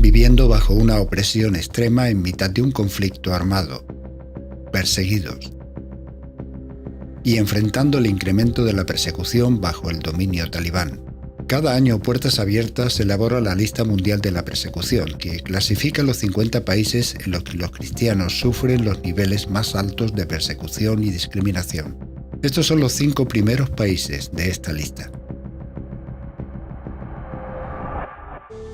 viviendo bajo una opresión extrema en mitad de un conflicto armado, perseguidos y enfrentando el incremento de la persecución bajo el dominio talibán. Cada año Puertas Abiertas elabora la lista mundial de la persecución, que clasifica los 50 países en los que los cristianos sufren los niveles más altos de persecución y discriminación. Estos son los 5 primeros países de esta lista.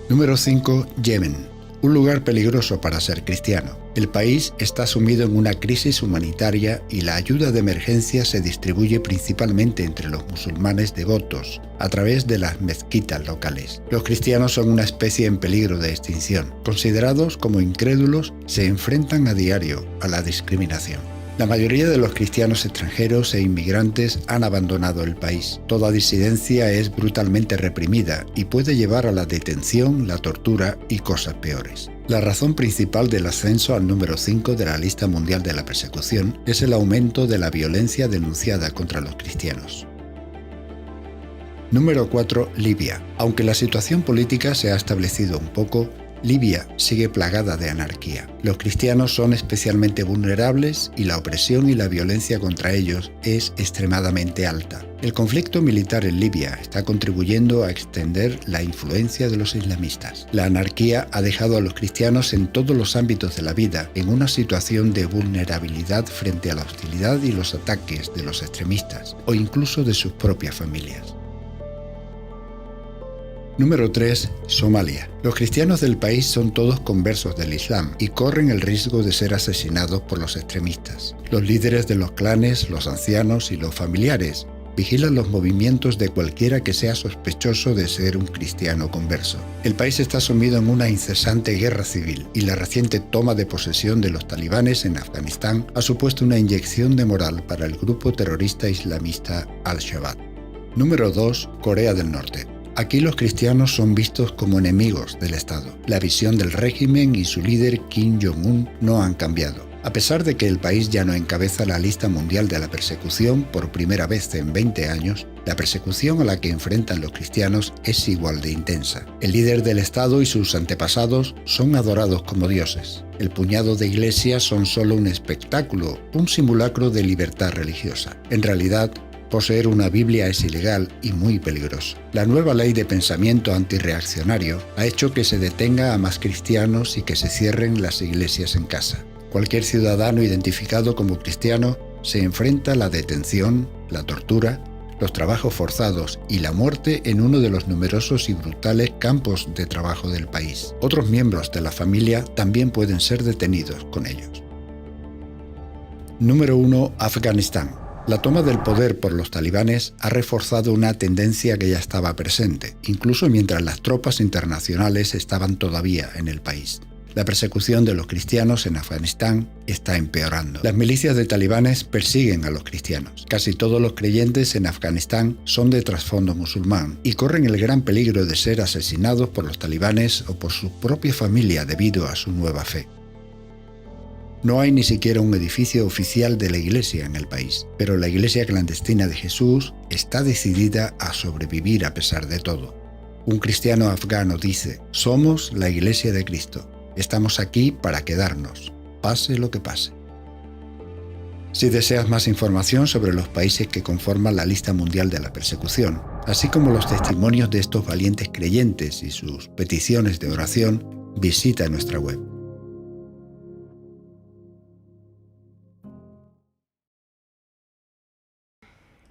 Número 5. Yemen. Un lugar peligroso para ser cristiano. El país está sumido en una crisis humanitaria y la ayuda de emergencia se distribuye principalmente entre los musulmanes devotos a través de las mezquitas locales. Los cristianos son una especie en peligro de extinción. Considerados como incrédulos, se enfrentan a diario a la discriminación. La mayoría de los cristianos extranjeros e inmigrantes han abandonado el país. Toda disidencia es brutalmente reprimida y puede llevar a la detención, la tortura y cosas peores. La razón principal del ascenso al número 5 de la lista mundial de la persecución es el aumento de la violencia denunciada contra los cristianos. Número 4. Libia. Aunque la situación política se ha establecido un poco, Libia sigue plagada de anarquía. Los cristianos son especialmente vulnerables y la opresión y la violencia contra ellos es extremadamente alta. El conflicto militar en Libia está contribuyendo a extender la influencia de los islamistas. La anarquía ha dejado a los cristianos en todos los ámbitos de la vida en una situación de vulnerabilidad frente a la hostilidad y los ataques de los extremistas o incluso de sus propias familias. Número 3. Somalia. Los cristianos del país son todos conversos del Islam y corren el riesgo de ser asesinados por los extremistas. Los líderes de los clanes, los ancianos y los familiares vigilan los movimientos de cualquiera que sea sospechoso de ser un cristiano converso. El país está sumido en una incesante guerra civil y la reciente toma de posesión de los talibanes en Afganistán ha supuesto una inyección de moral para el grupo terrorista islamista Al-Shabaab. Número 2. Corea del Norte. Aquí los cristianos son vistos como enemigos del Estado. La visión del régimen y su líder Kim Jong-un no han cambiado. A pesar de que el país ya no encabeza la lista mundial de la persecución por primera vez en 20 años, la persecución a la que enfrentan los cristianos es igual de intensa. El líder del Estado y sus antepasados son adorados como dioses. El puñado de iglesias son solo un espectáculo, un simulacro de libertad religiosa. En realidad, poseer una Biblia es ilegal y muy peligroso. La nueva ley de pensamiento antirreaccionario ha hecho que se detenga a más cristianos y que se cierren las iglesias en casa. Cualquier ciudadano identificado como cristiano se enfrenta a la detención, la tortura, los trabajos forzados y la muerte en uno de los numerosos y brutales campos de trabajo del país. Otros miembros de la familia también pueden ser detenidos con ellos. Número 1. Afganistán. La toma del poder por los talibanes ha reforzado una tendencia que ya estaba presente, incluso mientras las tropas internacionales estaban todavía en el país. La persecución de los cristianos en Afganistán está empeorando. Las milicias de talibanes persiguen a los cristianos. Casi todos los creyentes en Afganistán son de trasfondo musulmán y corren el gran peligro de ser asesinados por los talibanes o por su propia familia debido a su nueva fe. No hay ni siquiera un edificio oficial de la iglesia en el país, pero la iglesia clandestina de Jesús está decidida a sobrevivir a pesar de todo. Un cristiano afgano dice: «Somos la iglesia de Cristo. Estamos aquí para quedarnos, pase lo que pase». Si deseas más información sobre los países que conforman la lista mundial de la persecución, así como los testimonios de estos valientes creyentes y sus peticiones de oración, visita nuestra web.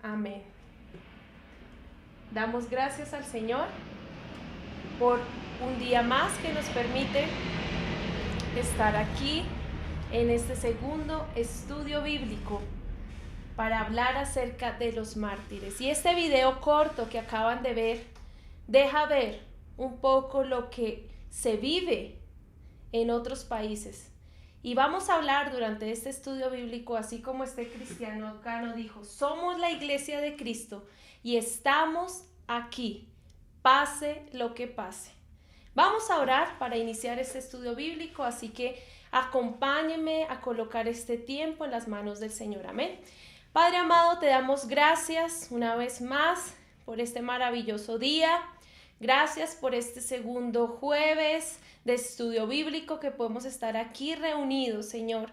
Amén. Damos gracias al Señor por un día más que nos permite estar aquí en este segundo estudio bíblico para hablar acerca de los mártires. Y este video corto que acaban de ver deja ver un poco lo que se vive en otros países. Y vamos a hablar durante este estudio bíblico, así como este cristiano afgano dijo: somos la iglesia de Cristo y estamos aquí, pase lo que pase. Vamos a orar para iniciar este estudio bíblico, así que acompáñenme a colocar este tiempo en las manos del Señor. Amén. Padre amado, te damos gracias una vez más por este maravilloso día Gracias por este segundo jueves de estudio bíblico que podemos estar aquí reunidos, Señor.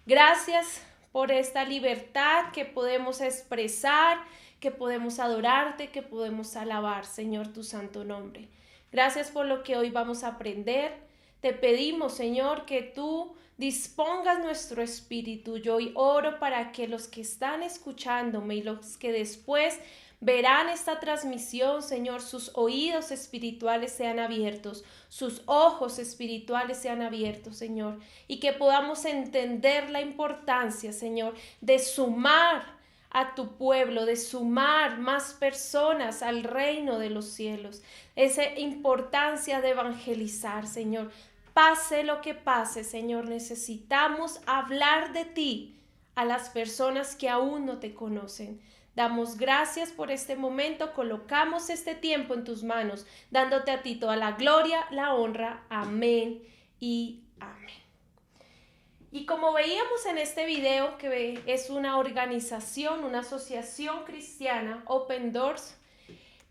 Gracias por esta libertad que podemos expresar, que podemos adorarte, que podemos alabar, Señor, tu santo nombre. Gracias por lo que hoy vamos a aprender. Te pedimos, Señor, que tú dispongas nuestro espíritu. Yo hoy oro para que los que están escuchándome y los que después verán esta transmisión, Señor, sus oídos espirituales sean abiertos, sus ojos espirituales sean abiertos, Señor, y que podamos entender la importancia, Señor, de sumar a tu pueblo, de sumar más personas al reino de los cielos, esa importancia de evangelizar, Señor. Pase lo que pase, Señor, necesitamos hablar de ti a las personas que aún no te conocen. Damos gracias por este momento, colocamos este tiempo en tus manos, dándote a ti toda la gloria, la honra. Amén y amén. Y como veíamos en este video, que es una organización, una asociación cristiana, Open Doors,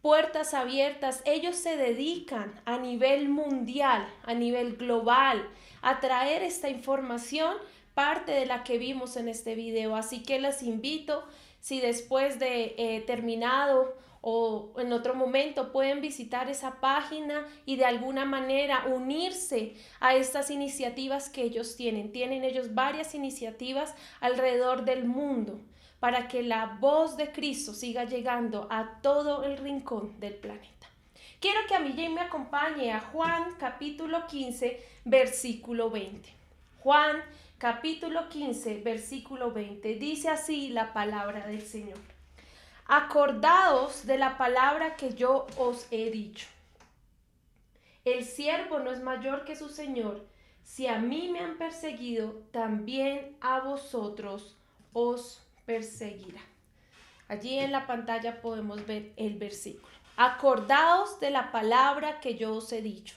Puertas Abiertas, ellos se dedican a nivel mundial, a nivel global, a traer esta información, parte de la que vimos en este video. Así que les invito, si después de terminado o en otro momento pueden visitar esa página y de alguna manera unirse a estas iniciativas que ellos tienen. Tienen ellos varias iniciativas alrededor del mundo para que la voz de Cristo siga llegando a todo el rincón del planeta. Quiero que a mí me acompañe a Juan capítulo 15, versículo 20. Juan capítulo 15, versículo 20. Dice así la palabra del Señor. Acordaos de la palabra que yo os he dicho. El siervo no es mayor que su Señor. Si a mí me han perseguido, también a vosotros os perseguirá. Allí en la pantalla podemos ver el versículo. Acordaos de la palabra que yo os he dicho.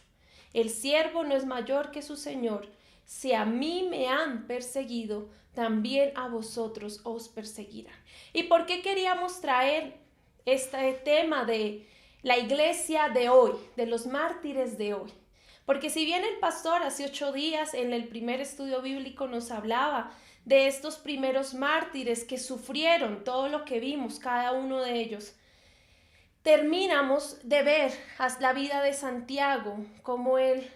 El siervo no es mayor que su Señor. Si a mí me han perseguido, también a vosotros os perseguirán. ¿Y por qué queríamos traer este tema de la iglesia de hoy, de los mártires de hoy? Porque si bien el pastor hace 8 días en el primer estudio bíblico nos hablaba de estos primeros mártires que sufrieron todo lo que vimos, cada uno de ellos, terminamos de ver la vida de Santiago, cómo él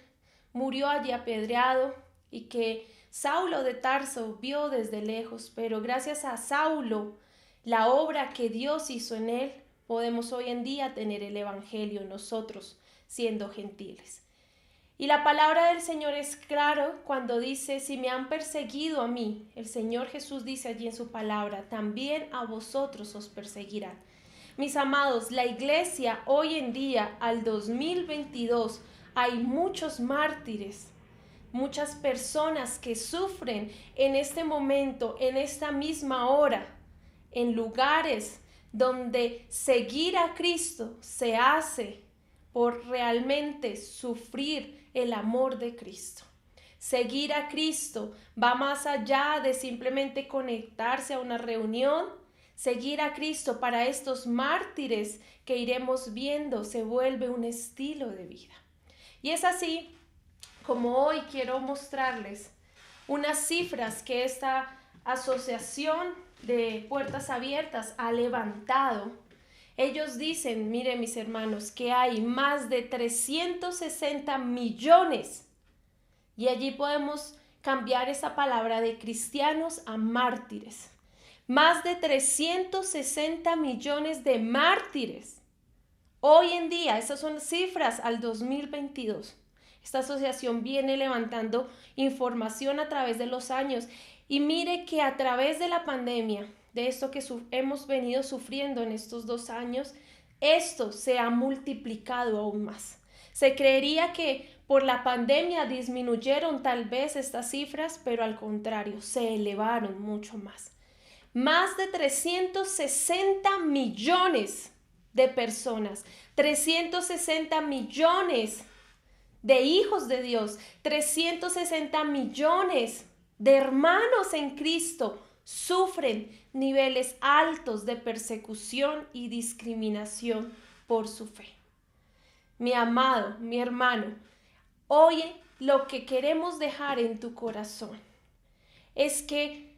murió allí apedreado y que Saulo de Tarso vio desde lejos, pero gracias a Saulo, la obra que Dios hizo en él, podemos hoy en día tener el evangelio nosotros siendo gentiles. Y la palabra del Señor es claro cuando dice, si me han perseguido a mí, el Señor Jesús dice allí en su palabra, también a vosotros os perseguirán. Mis amados, la iglesia hoy en día, al 2022, hay muchos mártires, muchas personas que sufren en este momento, en esta misma hora, en lugares donde seguir a Cristo se hace por realmente sufrir el amor de Cristo. Seguir a Cristo va más allá de simplemente conectarse a una reunión. Seguir a Cristo para estos mártires que iremos viendo se vuelve un estilo de vida. Y es así como hoy quiero mostrarles unas cifras que esta asociación de Puertas Abiertas ha levantado. Ellos dicen, miren mis hermanos, que hay más de 360 millones, y allí podemos cambiar esa palabra de cristianos a mártires. Más de 360 millones de mártires. Hoy en día, esas son cifras al 2022. Esta asociación viene levantando información a través de los años y mire que a través de la pandemia, de esto que hemos venido sufriendo en estos 2 años, esto se ha multiplicado aún más. Se creería que por la pandemia disminuyeron tal vez estas cifras, pero al contrario, se elevaron mucho más. Más de 360 millones de personas, 360 millones de hijos de Dios, 360 millones de hermanos en Cristo sufren niveles altos de persecución y discriminación por su fe. mi amado, mi hermano, hoy lo que queremos dejar en tu corazón es que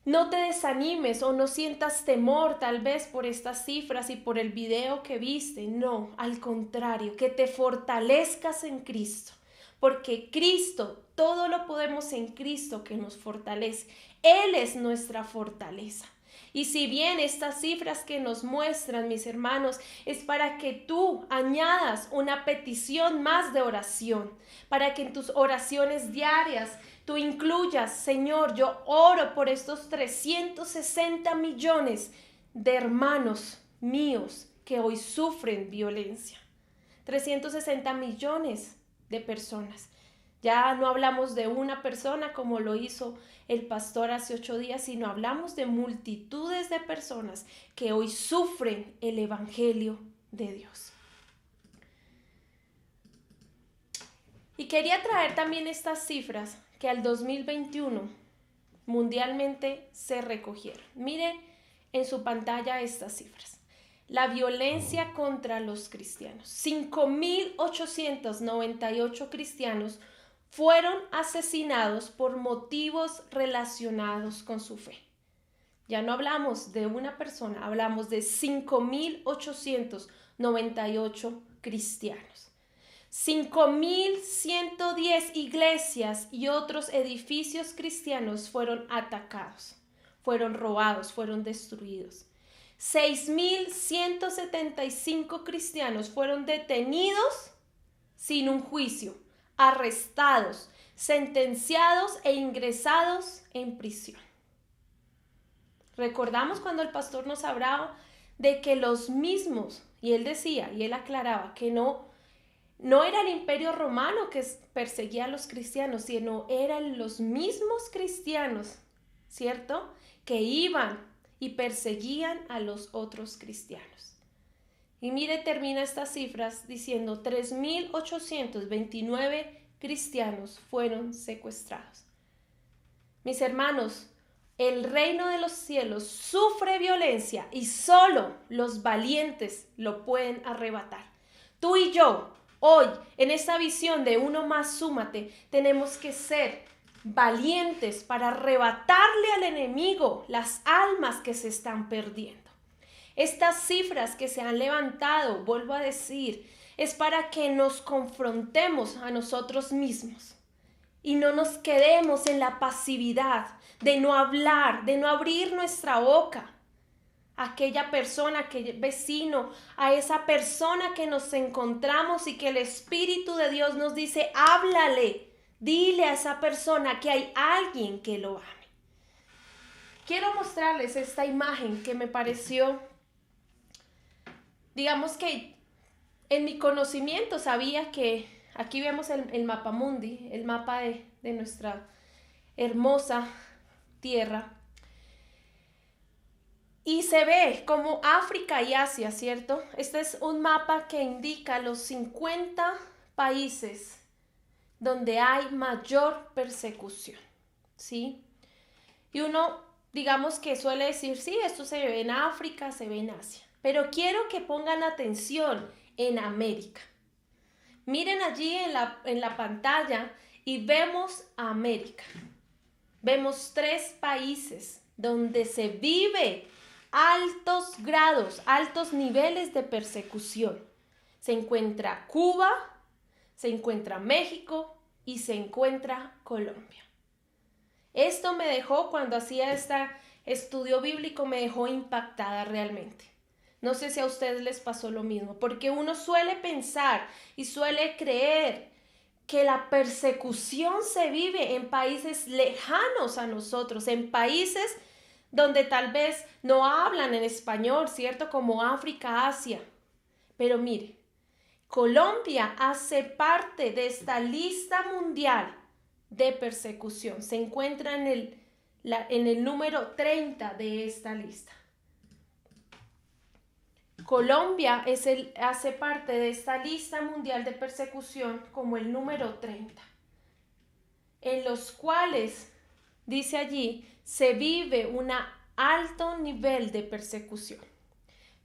no te desanimes o no sientas temor tal vez por estas cifras y por el video que viste. No, al contrario, que te fortalezcas en Cristo. Porque Cristo, todo lo podemos en Cristo que nos fortalece. Él es nuestra fortaleza. Y si bien estas cifras que nos muestran, mis hermanos, es para que tú añadas una petición más de oración, para que en tus oraciones diarias tú incluyas, Señor, yo oro por estos 360 millones de hermanos míos que hoy sufren violencia. 360 millones de personas. Ya no hablamos de una persona como lo hizo el pastor hace 8 días, sino hablamos de multitudes de personas que hoy sufren el evangelio de Dios. Y quería traer también estas cifras que al 2021 mundialmente se recogieron. Miren en su pantalla estas cifras. La violencia contra los cristianos. 5.898 cristianos fueron asesinados por motivos relacionados con su fe. Ya no hablamos de una persona, hablamos de 5.898 cristianos. 5.110 iglesias y otros edificios cristianos fueron atacados, fueron robados, fueron destruidos. 6.175 cristianos fueron detenidos sin un juicio, arrestados, sentenciados e ingresados en prisión. Recordamos cuando el pastor nos hablaba de que los mismos, y él decía, y él aclaraba que no era el imperio romano que perseguía a los cristianos, sino eran los mismos cristianos, ¿cierto?, que iban y perseguían a los otros cristianos. Y mire, termina estas cifras diciendo 3.829 cristianos fueron secuestrados. Mis hermanos, el reino de los cielos sufre violencia y solo los valientes lo pueden arrebatar. Tú y yo, hoy, en esta visión de uno más súmate, tenemos que ser valientes para arrebatarle al enemigo las almas que se están perdiendo. Estas cifras que se han levantado, vuelvo a decir, es para que nos confrontemos a nosotros mismos y no nos quedemos en la pasividad de no hablar, de no abrir nuestra boca. Aquella persona, aquel vecino, a esa persona que nos encontramos y que el Espíritu de Dios nos dice, háblale, dile a esa persona que hay alguien que lo ame. Quiero mostrarles esta imagen que me pareció, digamos que en mi conocimiento sabía que aquí vemos el mapa mundi, el mapa de nuestra hermosa tierra. Y se ve como África y Asia, ¿cierto? Este es un mapa que indica los 50 países donde hay mayor persecución, ¿sí? Y uno, digamos que suele decir, sí, esto se ve en África, se ve en Asia. Pero quiero que pongan atención en América. Miren allí en la pantalla y vemos a América. Vemos 3 países donde se vive altos grados, altos niveles de persecución. Se encuentra Cuba, se encuentra México y se encuentra Colombia. Esto me dejó, cuando hacía este estudio bíblico, me dejó impactada realmente. No sé si a ustedes les pasó lo mismo, porque uno suele pensar y suele creer que la persecución se vive en países lejanos a nosotros, en países donde tal vez no hablan en español, ¿cierto? Como África, Asia. Pero mire, Colombia hace parte de esta lista mundial de persecución. Se encuentra en el número 30 de esta lista. Colombia hace parte de esta lista mundial de persecución como el número 30, en los cuales, dice allí, se vive un alto nivel de persecución.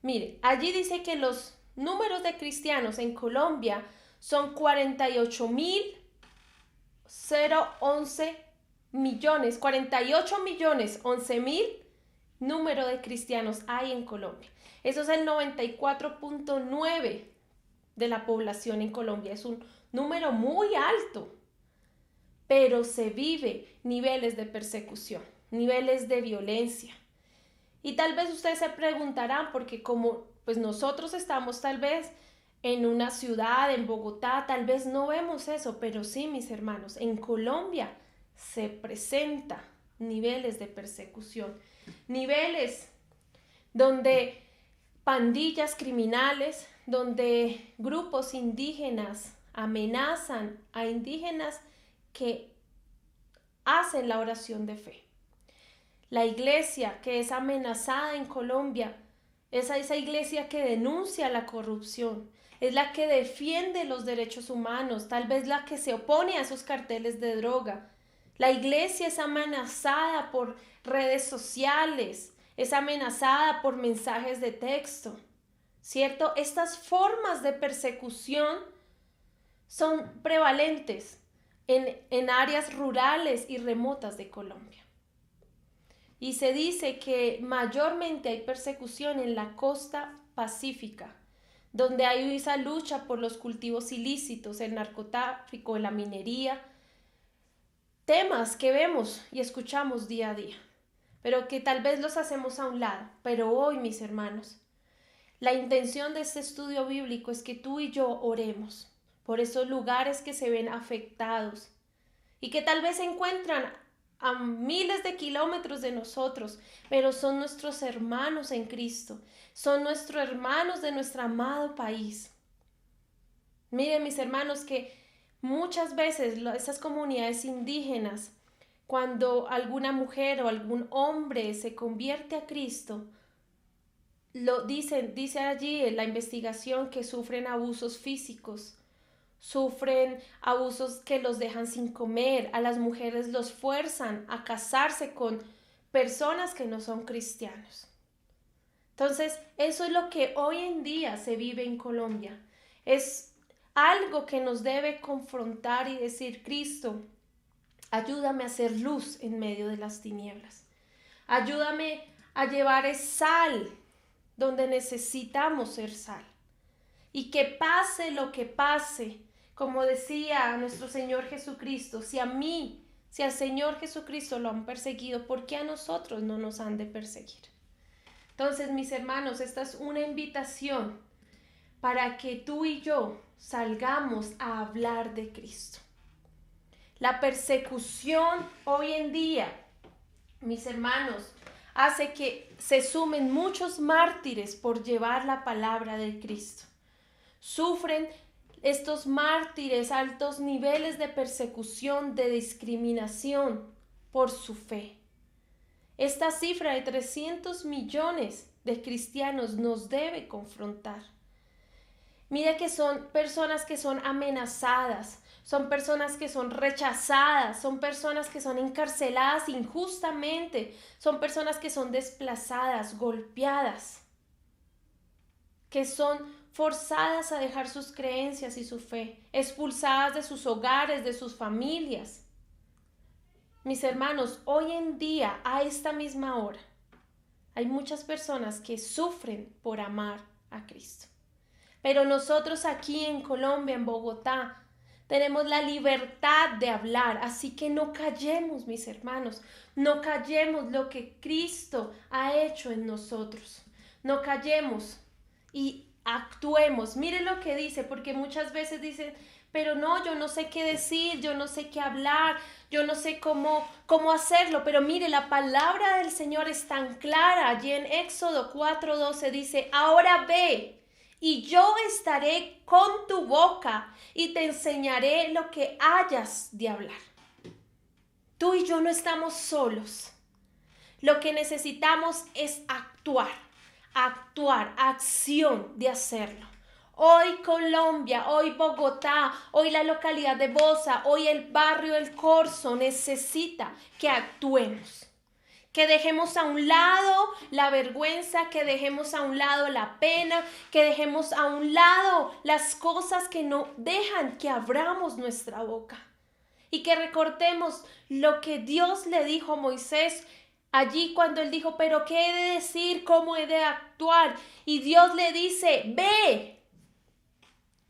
Mire, allí dice que los números de cristianos en Colombia son 48.011.000 número de cristianos hay en Colombia. Eso es el 94.9% de la población en Colombia. Es un número muy alto, pero se vive niveles de persecución, niveles de violencia. Y tal vez ustedes se preguntarán, porque como pues nosotros estamos tal vez en una ciudad, en Bogotá, tal vez no vemos eso, pero sí, mis hermanos, en Colombia se presenta niveles de persecución, niveles donde pandillas criminales, donde grupos indígenas amenazan a indígenas que hacen la oración de fe. La iglesia que es amenazada en Colombia es esa iglesia que denuncia la corrupción, es la que defiende los derechos humanos, tal vez la que se opone a esos carteles de droga. La iglesia es amenazada por redes sociales, es amenazada por mensajes de texto, ¿cierto? Estas formas de persecución son prevalentes en áreas rurales y remotas de Colombia. Y se dice que mayormente hay persecución en la costa pacífica, donde hay esa lucha por los cultivos ilícitos, el narcotráfico, la minería, temas que vemos y escuchamos día a día, pero que tal vez los hacemos a un lado. Pero hoy, mis hermanos, la intención de este estudio bíblico es que tú y yo oremos por esos lugares que se ven afectados y que tal vez se encuentran a miles de kilómetros de nosotros, pero son nuestros hermanos en Cristo, son nuestros hermanos de nuestro amado país. Miren, mis hermanos, que muchas veces esas comunidades indígenas, cuando alguna mujer o algún hombre se convierte a Cristo, dice allí en la investigación que sufren abusos físicos, sufren abusos que los dejan sin comer, a las mujeres los fuerzan a casarse con personas que no son cristianos. Entonces, eso es lo que hoy en día se vive en Colombia. Es algo que nos debe confrontar y decir: Cristo, ayúdame a hacer luz en medio de las tinieblas. Ayúdame a llevar sal donde necesitamos ser sal. Y que pase lo que pase, como decía nuestro Señor Jesucristo, si al Señor Jesucristo lo han perseguido, ¿por qué a nosotros no nos han de perseguir? Entonces, mis hermanos, esta es una invitación para que tú y yo salgamos a hablar de Cristo. La persecución hoy en día, mis hermanos, hace que se sumen muchos mártires por llevar la palabra de Cristo. Sufren estos mártires altos niveles de persecución, de discriminación por su fe. Esta cifra de 300 millones de cristianos nos debe confrontar. Mira que son personas que son amenazadas, son personas que son rechazadas, son personas que son encarceladas injustamente, son personas que son desplazadas, golpeadas, que son forzadas a dejar sus creencias y su fe, expulsadas de sus hogares, de sus familias. Mis hermanos, hoy en día, a esta misma hora, hay muchas personas que sufren por amar a Cristo. Pero nosotros aquí en Colombia, en Bogotá, tenemos la libertad de hablar, así que no callemos, mis hermanos, no callemos lo que Cristo ha hecho en nosotros. No callemos y actuemos. Miren lo que dice, porque muchas veces dicen: pero no, yo no sé qué decir, yo no sé qué hablar, yo no sé cómo hacerlo. Pero mire, la palabra del Señor es tan clara. Allí en Éxodo 4:12 dice: ahora ve, y yo estaré con tu boca y te enseñaré lo que hayas de hablar. Tú y yo no estamos solos. Lo que necesitamos es actuar, acción de hacerlo. Hoy Colombia, hoy Bogotá, hoy la localidad de Bosa, hoy el barrio El Corzo necesita que actuemos, Que dejemos a un lado la vergüenza, que dejemos a un lado la pena, que dejemos a un lado las cosas que no dejan que abramos nuestra boca. Y que recordemos lo que Dios le dijo a Moisés allí cuando él dijo, pero ¿qué he de decir? ¿Cómo he de actuar? Y Dios le dice, ve.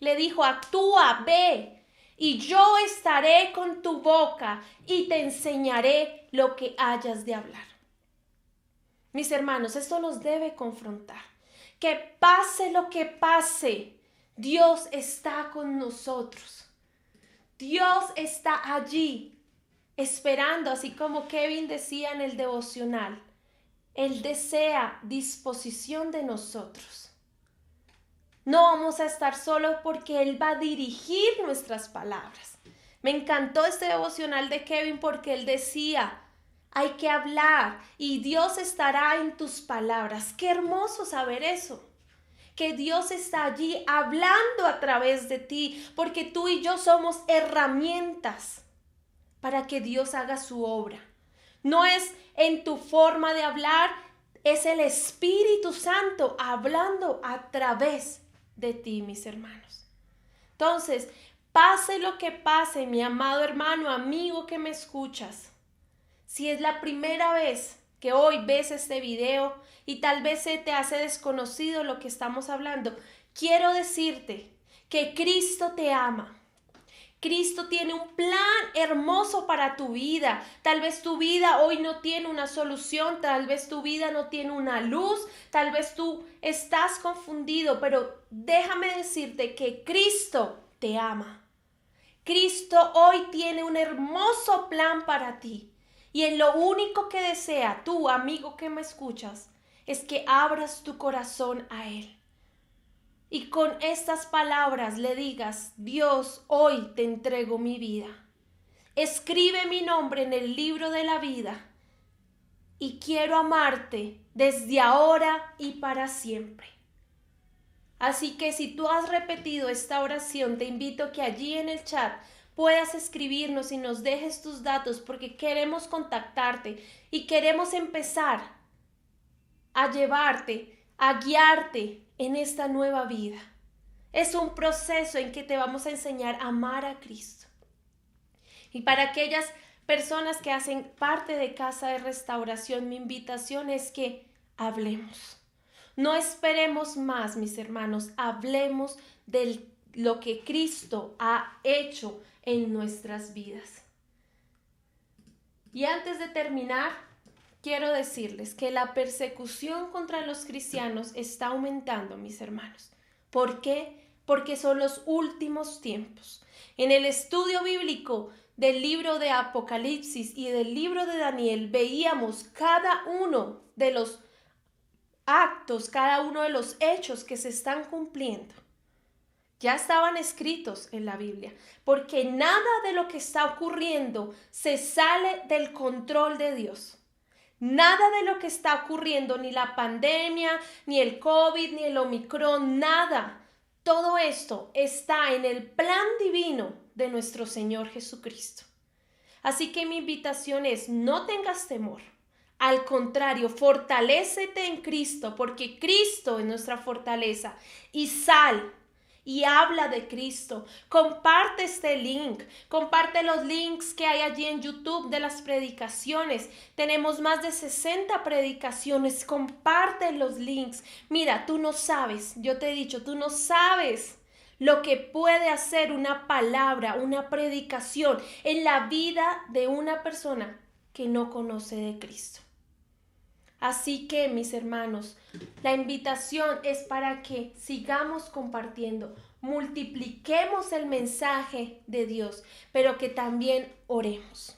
Le dijo, actúa, ve. Y yo estaré con tu boca y te enseñaré lo que hayas de hablar. Mis hermanos, esto nos debe confrontar. Que pase lo que pase, Dios está con nosotros. Dios está allí esperando, así como Kevin decía en el devocional. Él desea disposición de nosotros. No vamos a estar solos porque Él va a dirigir nuestras palabras. Me encantó este devocional de Kevin porque él decía, hay que hablar y Dios estará en tus palabras. Qué hermoso saber eso. Que Dios está allí hablando a través de ti, porque tú y yo somos herramientas para que Dios haga su obra. No es en tu forma de hablar, es el Espíritu Santo hablando a través de ti, mis hermanos. Entonces, pase lo que pase, mi amado hermano, amigo que me escuchas, si es la primera vez que hoy ves este video y tal vez se te hace desconocido lo que estamos hablando, quiero decirte que Cristo te ama. Cristo tiene un plan hermoso para tu vida. Tal vez tu vida hoy no tiene una solución, tal vez tu vida no tiene una luz, tal vez tú estás confundido, pero déjame decirte que Cristo te ama. Cristo hoy tiene un hermoso plan para ti. Y en lo único que desea tú, amigo que me escuchas, es que abras tu corazón a Él. Y con estas palabras le digas, Dios, hoy te entrego mi vida. Escribe mi nombre en el libro de la vida. Y quiero amarte desde ahora y para siempre. Así que si tú has repetido esta oración, te invito a que allí en el chat puedas escribirnos y nos dejes tus datos porque queremos contactarte y queremos empezar a llevarte, a guiarte en esta nueva vida. Es un proceso en que te vamos a enseñar a amar a Cristo. Y para aquellas personas que hacen parte de Casa de Restauración, mi invitación es que hablemos. No esperemos más, mis hermanos, hablemos de lo que Cristo ha hecho en nuestras vidas. Y antes de terminar, quiero decirles que la persecución contra los cristianos está aumentando, mis hermanos. ¿Por qué? Porque son los últimos tiempos. En el estudio bíblico del libro de Apocalipsis y del libro de Daniel veíamos cada uno de los actos, cada uno de los hechos que se están cumpliendo. Ya estaban escritos en la Biblia, porque nada de lo que está ocurriendo se sale del control de Dios. Nada de lo que está ocurriendo, ni la pandemia, ni el COVID, ni el Omicron, nada. Todo esto está en el plan divino de nuestro Señor Jesucristo. Así que mi invitación es, no tengas temor. Al contrario, fortalécete en Cristo, porque Cristo es nuestra fortaleza. Y sal y habla de Cristo. Comparte este link, comparte los links que hay allí en YouTube de las predicaciones. Tenemos más de 60 predicaciones, comparte los links. Mira, tú no sabes, yo te he dicho, tú no sabes lo que puede hacer una palabra, una predicación en la vida de una persona que no conoce de Cristo. Así que, mis hermanos, la invitación es para que sigamos compartiendo, multipliquemos el mensaje de Dios, pero que también oremos.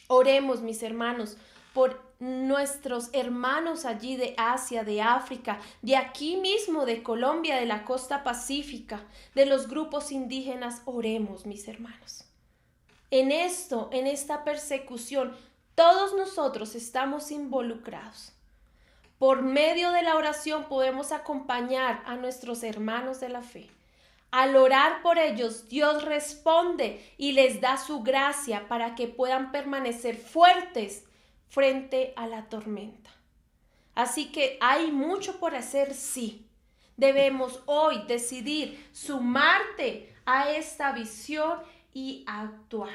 Oremos, mis hermanos, por nuestros hermanos allí de Asia, de África, de aquí mismo, de Colombia, de la costa pacífica, de los grupos indígenas. Oremos, mis hermanos. En esta persecución, todos nosotros estamos involucrados. Por medio de la oración podemos acompañar a nuestros hermanos de la fe. Al orar por ellos, Dios responde y les da su gracia para que puedan permanecer fuertes frente a la tormenta. Así que hay mucho por hacer, sí. Debemos hoy decidir sumarte a esta visión y actuar,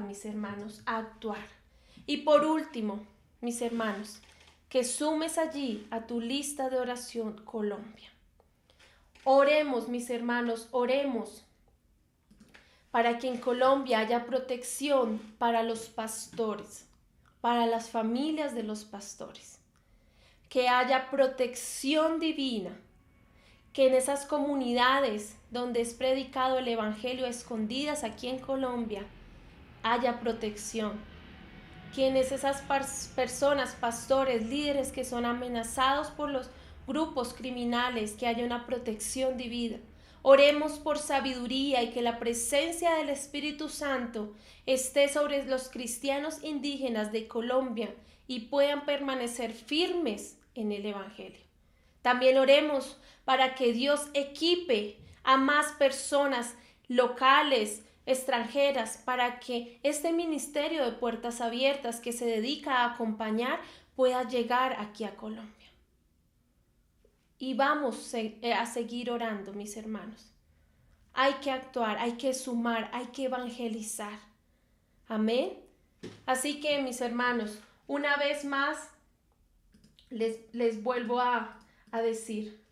mis hermanos, actuar. Y por último, mis hermanos, que sumes allí a tu lista de oración Colombia. Oremos, mis hermanos, oremos para que en Colombia haya protección para los pastores, para las familias de los pastores. Que haya protección divina, que en esas comunidades donde es predicado el evangelio a escondidas aquí en Colombia, haya protección. Quienes esas personas, pastores, líderes que son amenazados por los grupos criminales, que haya una protección divina. Oremos por sabiduría y que la presencia del Espíritu Santo esté sobre los cristianos indígenas de Colombia y puedan permanecer firmes en el Evangelio. También oremos para que Dios equipe a más personas locales, extranjeras, para que este ministerio de Puertas Abiertas que se dedica a acompañar pueda llegar aquí a Colombia. Y vamos a seguir orando, mis hermanos. Hay que actuar, hay que sumar, hay que evangelizar. Amén. Así que, mis hermanos, una vez más les vuelvo a decir.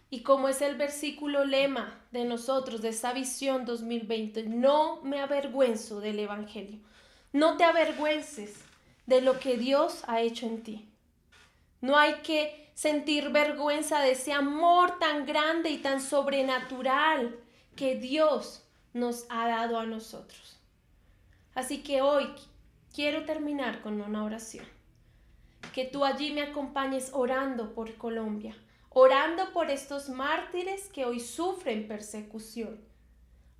Y como es el versículo lema de nosotros, de esta visión 2020, no me avergüenzo del evangelio. No te avergüences de lo que Dios ha hecho en ti. No hay que sentir vergüenza de ese amor tan grande y tan sobrenatural que Dios nos ha dado a nosotros. Así que hoy quiero terminar con una oración. Que tú allí me acompañes orando por Colombia, orando por estos mártires que hoy sufren persecución.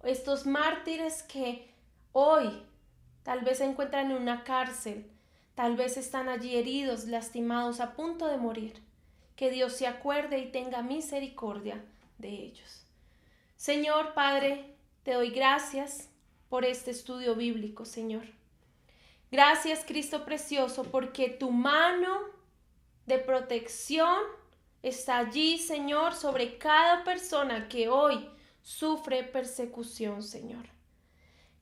Estos mártires que hoy tal vez se encuentran en una cárcel, tal vez están allí heridos, lastimados, a punto de morir. Que Dios se acuerde y tenga misericordia de ellos. Señor Padre, te doy gracias por este estudio bíblico, Señor. Gracias, Cristo precioso, porque tu mano de protección está allí, Señor, sobre cada persona que hoy sufre persecución, Señor.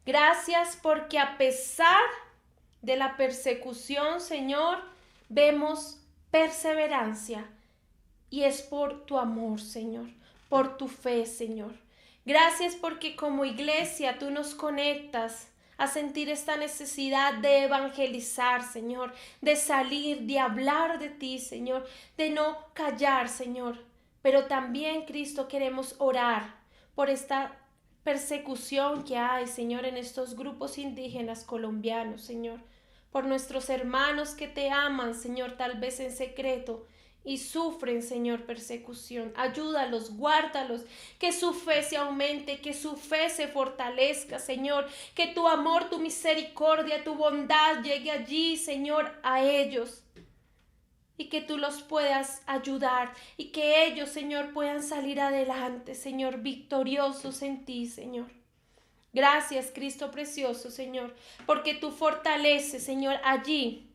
Gracias porque a pesar de la persecución, Señor, vemos perseverancia. Y es por tu amor, Señor, por tu fe, Señor. Gracias porque como iglesia tú nos conectas a sentir esta necesidad de evangelizar, Señor, de salir, de hablar de ti, Señor, de no callar, Señor. Pero también, Cristo, queremos orar por esta persecución que hay, Señor, en estos grupos indígenas colombianos, Señor, por nuestros hermanos que te aman, Señor, tal vez en secreto, y sufren, Señor, persecución. Ayúdalos, guárdalos, que su fe se aumente, que su fe se fortalezca, Señor, que tu amor, tu misericordia, tu bondad llegue allí, Señor, a ellos, y que tú los puedas ayudar, y que ellos, Señor, puedan salir adelante, Señor, victoriosos en ti, Señor. Gracias, Cristo precioso, Señor, porque tú fortaleces, Señor, allí,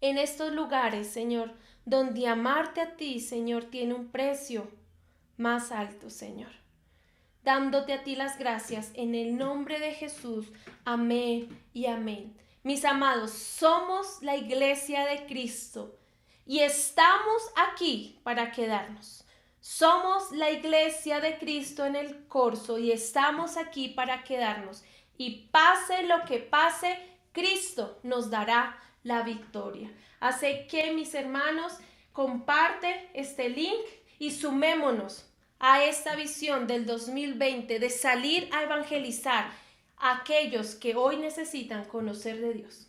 en estos lugares, Señor, donde amarte a ti, Señor, tiene un precio más alto, Señor. Dándote a ti las gracias en el nombre de Jesús. Amén y amén. Mis amados, somos la iglesia de Cristo y estamos aquí para quedarnos. Somos la iglesia de Cristo en el Corzo y estamos aquí para quedarnos. Y pase lo que pase, Cristo nos dará la victoria. Así que, mis hermanos, comparte este link y sumémonos a esta visión del 2020 de salir a evangelizar a aquellos que hoy necesitan conocer de Dios.